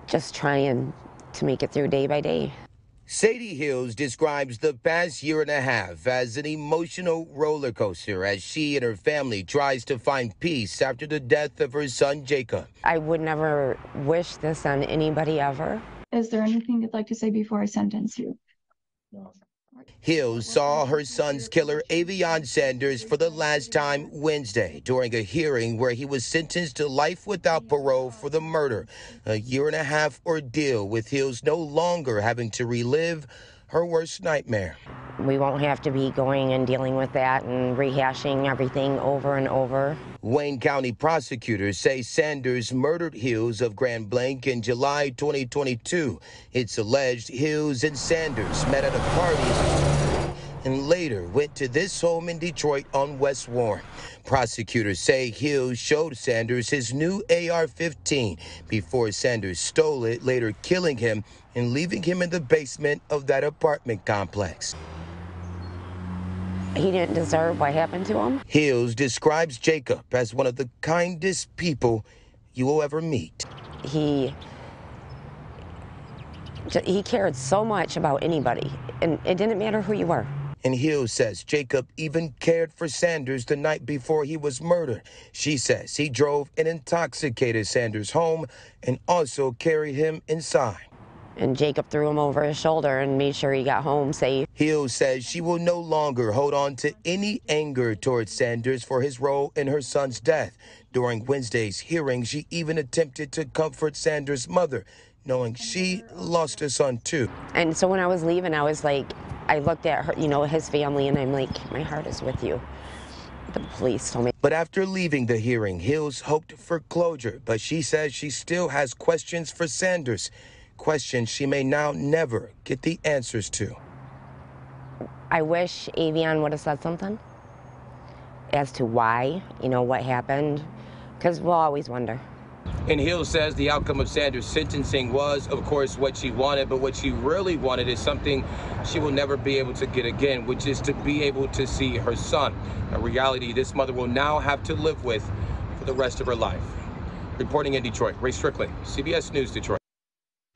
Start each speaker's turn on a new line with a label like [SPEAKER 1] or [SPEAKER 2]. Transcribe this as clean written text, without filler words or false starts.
[SPEAKER 1] just trying to make it through day by day.
[SPEAKER 2] Sadie Hills describes the past year and a half as an emotional roller coaster as she and her family tries to find peace after the death of her son, Jacob.
[SPEAKER 1] I would never wish this on anybody ever.
[SPEAKER 3] Is there anything you'd like to say before I sentence you?
[SPEAKER 4] No.
[SPEAKER 2] Hills saw her son's killer, Avion Sanders, for the last time Wednesday during a hearing where he was sentenced to life without parole for the murder. A year-and-a-half ordeal with Hills no longer having to relive her worst nightmare.
[SPEAKER 1] We won't have to be going and dealing with that and rehashing everything over and over.
[SPEAKER 2] Wayne County prosecutors say Sanders murdered Hills of Grand Blanc in July 2022. It's alleged Hills and Sanders met at a party and later went to this home in Detroit on West Warren. Prosecutors say Hills showed Sanders his new AR-15 before Sanders stole it, later killing him and leaving him in the basement of that apartment complex.
[SPEAKER 1] He didn't deserve what happened to him.
[SPEAKER 2] Hills describes Jacob as one of the kindest people you will ever meet.
[SPEAKER 1] He cared so much about anybody, and it didn't matter who you were.
[SPEAKER 2] And Hills says Jacob even cared for Sanders the night before he was murdered. She says he drove an intoxicated Sanders home and also carried him inside.
[SPEAKER 1] And Jacob threw him over his shoulder and made sure he got home safe.
[SPEAKER 2] Hills says she will no longer hold on to any anger towards Sanders for his role in her son's death. During Wednesday's hearing, she even attempted to comfort Sanders' mother, knowing she lost her son too.
[SPEAKER 1] And so when I was leaving, I was like, I looked at her, his family, and I'm like, my heart is with you. The police told me.
[SPEAKER 2] But after leaving the hearing, Hills hoped for closure, but she says she still has questions for Sanders. Questions she may now never get the answers to.
[SPEAKER 1] I wish Avion would have said something as to why, what happened, because we'll always wonder.
[SPEAKER 2] And Hills says the outcome of Sanders' sentencing was, of course, what she wanted, but what she really wanted is something she will never be able to get again, which is to be able to see her son. A reality this mother will now have to live with for the rest of her life. Reporting in Detroit, Ray Strickland, CBS News, Detroit.